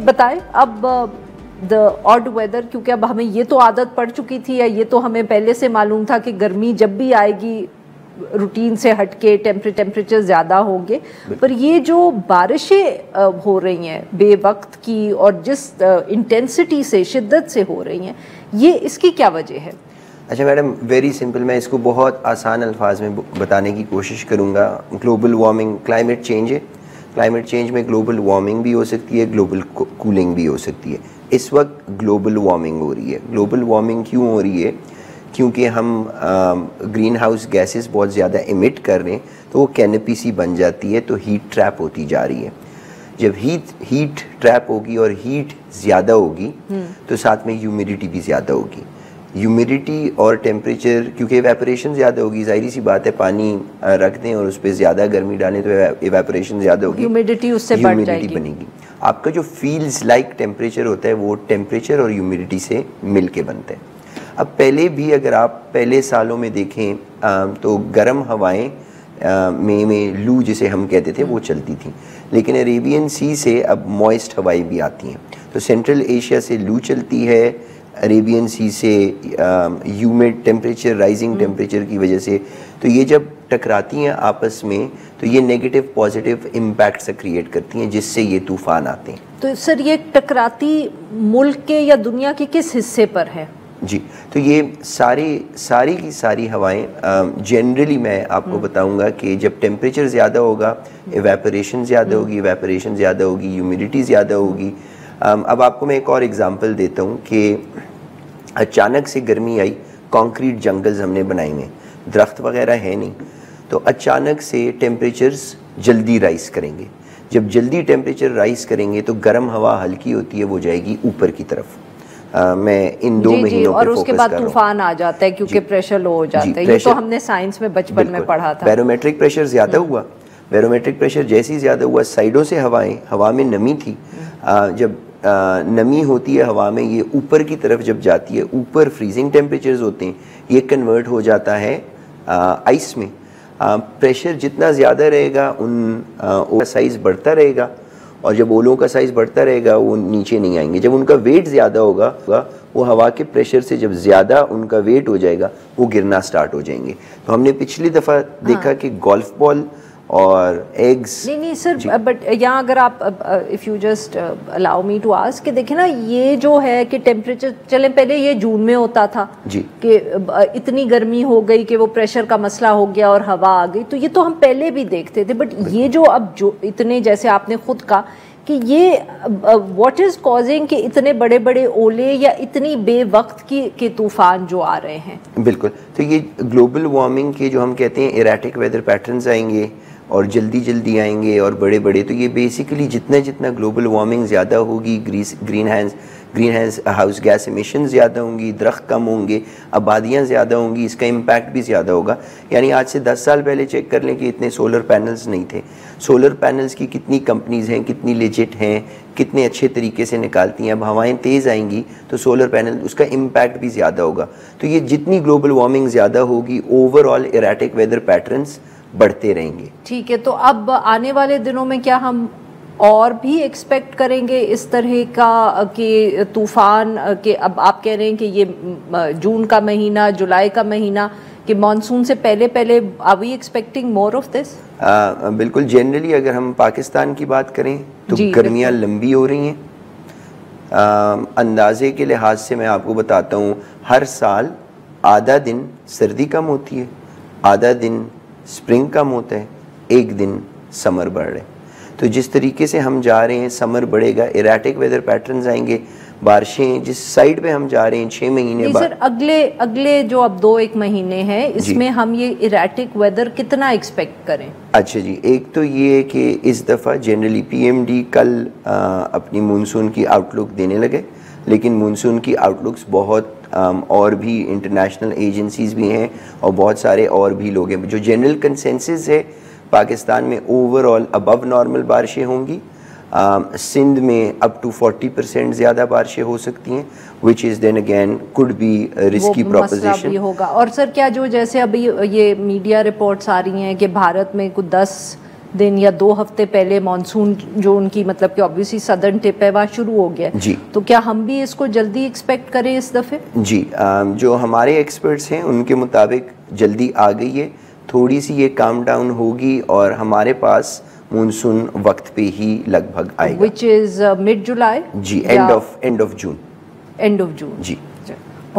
بتائیں اب the odd weather, کیونکہ اب ہمیں یہ تو عادت پڑ چکی تھی یا یہ تو ہمیں پہلے سے معلوم تھا کہ گرمی جب بھی آئے گی روٹین سے ہٹ کے ٹیمپریچر زیادہ ہوں گے، پر یہ جو بارشیں ہو رہی ہیں بے وقت کی اور جس انٹینسٹی سے، شدت سے ہو رہی ہیں، یہ اس کی کیا وجہ ہے؟ اچھا میڈم، ویری سمپل، میں اس کو بہت آسان الفاظ میں بتانے کی کوشش کروں گا. گلوبل وارمنگ، کلائمیٹ چینج ہے. کلائمیٹ چینج میں گلوبل وارمنگ بھی ہو سکتی ہے، گلوبل کولنگ بھی ہو سکتی ہے. اس وقت گلوبل وارمنگ ہو رہی ہے. گلوبل وارمنگ کیوں ہو رہی ہے؟ کیونکہ ہم گرین ہاؤس گیسز بہت زیادہ ایمٹ کر رہے ہیں، تو وہ کینپی سی بن جاتی ہے، تو ہیٹ ٹریپ ہوتی جا رہی ہے. جب ہیٹ ٹریپ ہوگی اور ہیٹ زیادہ ہوگی تو ساتھ میں ہیومیڈیٹی بھی زیادہ ہوگی. ہیومیڈیٹی اور ٹیمپریچر، کیونکہ ایویپوریشن زیادہ ہوگی، ظاہری سی بات ہے، پانی رکھ دیں اور اس پہ زیادہ گرمی ڈالیں تو ایویپوریشن زیادہ ہوگی، ہیومیڈیٹی اس سے بڑھ جائے گی، بنے گی. آپ کا جو فیلز لائک ٹیمپریچر ہوتا ہے وہ ٹیمپریچر اور ہیومیڈیٹی سے مل کے بنتا ہے. اب پہلے بھی اگر آپ پہلے سالوں میں دیکھیں تو گرم ہوائیں میں لو جسے ہم کہتے تھے وہ چلتی تھیں، لیکن عریبین سی سے اب موئسٹ ہوائیں بھی آتی ہیں. تو سینٹرل ایشیا سے لو چلتی ہے، عریبین سی سے ہیومڈ ٹیمپریچر، رائزنگ ٹیمپریچر کی وجہ سے. تو یہ جب ٹکراتی ہیں آپس میں تو یہ نیگیٹو پازیٹیو امپیکٹس کریٹ کرتی ہیں، جس سے یہ طوفان آتے ہیں. تو سر یہ ٹکراتی ملک کے یا دنیا کے کس حصے پر ہے؟ جی، تو یہ ساری کی ساری ہوائیں جنرلی میں آپ کو بتاؤں گا کہ جب ٹیمپریچر زیادہ ہوگا ایویپوریشن زیادہ ہوگی، ایویپوریشن زیادہ ہوگی، ہیومیڈیٹی زیادہ ہوگی. اب آپ کو میں ایک اور اگزامپل دیتا ہوں کہ اچانک سے گرمی آئی، کانکریٹ جنگلز ہم نے بنائے ہوئے، درخت وغیرہ ہے نہیں، تو اچانک سے ٹیمپریچرز جلدی رائز کریں گے. جب جلدی ٹیمپریچر رائز کریں گے تو گرم ہوا ہلکی ہوتی ہے، وہ جائے گی اوپر کی طرف. میں ان دو مہینوں اور اس کے بعد طوفان آ جاتا ہے کیونکہ پریشر لو ہو جاتا ہے. یہ تو ہم نے سائنس میں بچپن میں پڑھا تھا. بیرومیٹرک پریشر زیادہ ہوا، بیرومیٹرک پریشر جیسے ہی زیادہ ہوا، سائڈوں سے ہوا میں نمی تھی، جب نمی ہوتی ہے ہوا میں، یہ اوپر کی طرف جب جاتی ہے، اوپر فریزنگ ٹیمپریچرز ہوتے ہیں، یہ کنورٹ ہو جاتا ہے آئس میں. پریشر جتنا زیادہ رہے گا ان کا سائز بڑھتا رہے گا، اور جب اولوں کا سائز بڑھتا رہے گا وہ نیچے نہیں آئیں گے. جب ان کا ویٹ زیادہ ہوگا، وہ ہوا کے پریشر سے جب زیادہ ان کا ویٹ ہو جائے گا وہ گرنا سٹارٹ ہو جائیں گے. تو ہم نے پچھلی دفعہ دیکھا کہ گولف بال اور ایگز. نہیں سر، بٹ یہاں اگر آپ if you just allow me to ask کہ دیکھیں نا، یہ جو ہے کہ ٹیمپریچر، چلیں پہلے یہ جون میں ہوتا تھا کہ اتنی گرمی ہو گئی کہ وہ پریشر کا مسئلہ ہو گیا اور ہوا آ گئی، تو یہ تو ہم پہلے بھی دیکھتے تھے. بٹ یہ جو اب جو اتنے، جیسے آپ نے خود کہا کہ یہ واٹ از کازنگ کہ اتنے بڑے بڑے اولے یا اتنی بے وقت کے طوفان جو آ رہے ہیں؟ بالکل، تو یہ گلوبل وارمنگ کے جو ہم کہتے ہیں ایریٹک ویدر پیٹرنز آئیں گے اور جلدی آئیں گے اور بڑے، تو یہ بیسیکلی جتنا گلوبل وارمنگ زیادہ ہوگی، گرین ہاؤس گیس ایمیشن زیادہ ہوں گی، درخت کم ہوں گے، آبادیاں زیادہ ہوں گی، اس کا امپیکٹ بھی زیادہ ہوگا. یعنی آج سے 10 سال پہلے چیک کر لیں کہ اتنے سولر پینلز نہیں تھے. سولر پینلز کی کتنی کمپنیز ہیں، کتنی لیجٹ ہیں، کتنے اچھے طریقے سے نکالتی ہیں. اب ہوائیں تیز آئیں گی تو سولر پینل، اس کا امپیکٹ بھی زیادہ ہوگا. تو یہ جتنی گلوبل وارمنگ زیادہ ہوگی، اوور آل ایریٹک ویدر پیٹرنز بڑھتے رہیں گے. ٹھیک ہے، تو اب آنے والے دنوں میں کیا ہم اور بھی ایکسپیکٹ کریں گے اس طرح کا کہ طوفان، کہ اب آپ کہہ رہے ہیں کہ یہ جون کا مہینہ، جولائی کا مہینہ، کہ مانسون سے پہلے are we expecting more of this? بالکل. جنرلی اگر ہم پاکستان کی بات کریں تو گرمیاں لمبی ہو رہی ہیں. اندازے کے لحاظ سے میں آپ کو بتاتا ہوں، ہر سال آدھا دن سردی کم ہوتی ہے، آدھا دن سپرنگ کم ہوتا ہے، ایک دن سمر بڑھ رہے. تو جس طریقے سے ہم جا رہے ہیں سمر بڑھے گا، ایریٹک ویدر پیٹرنز آئیں گے. بارشیں جس سائڈ پہ ہم جا رہے ہیں 6 مہینے بعد. سر اگلے جو اب 2-1 مہینے ہیں اس میں ہم یہ ایریٹک ویدر کتنا ایکسپیکٹ کریں؟ اچھا جی، ایک تو یہ کہ اس دفعہ جنرلی پی ایم ڈی کل اپنی مونسون کی آؤٹ لک دینے لگے، لیکن مونسون کی آؤٹ لکس بہت اور بھی انٹرنیشنل ایجنسیز بھی ہیں اور بہت سارے اور بھی لوگ ہیں. جو جنرل کنسنسس ہے پاکستان میں اوور آل ابو نارمل بارشیں ہوں گی. سندھ میں اپ ٹو 40% زیادہ بارشیں ہو سکتی ہیں، which is then again could be a risky proposition بھی ہوگا. اور سر کیا جو جیسے ابھی یہ میڈیا رپورٹس آ رہی ہیں کہ بھارت میں کچھ 10 دن یا 2 ہفتے پہلے مانسون جو ان کی مطلب کہ obviously سدرن ٹپ ہے وہاں شروع ہو گیا جی. تو کیا ہم بھی اس کو جلدی ایکسپیکٹ کریں اس دفعے؟ جی جو ہمارے ایکسپرٹس ہیں ان کے مطابق جلدی آ گئی ہے, تھوڑی سی یہ کام ڈاؤن ہوگی اور ہمارے پاس مونسون وقت پہ ہی لگ بھگ آئے گا, which is mid July. جی end of June. End of June. G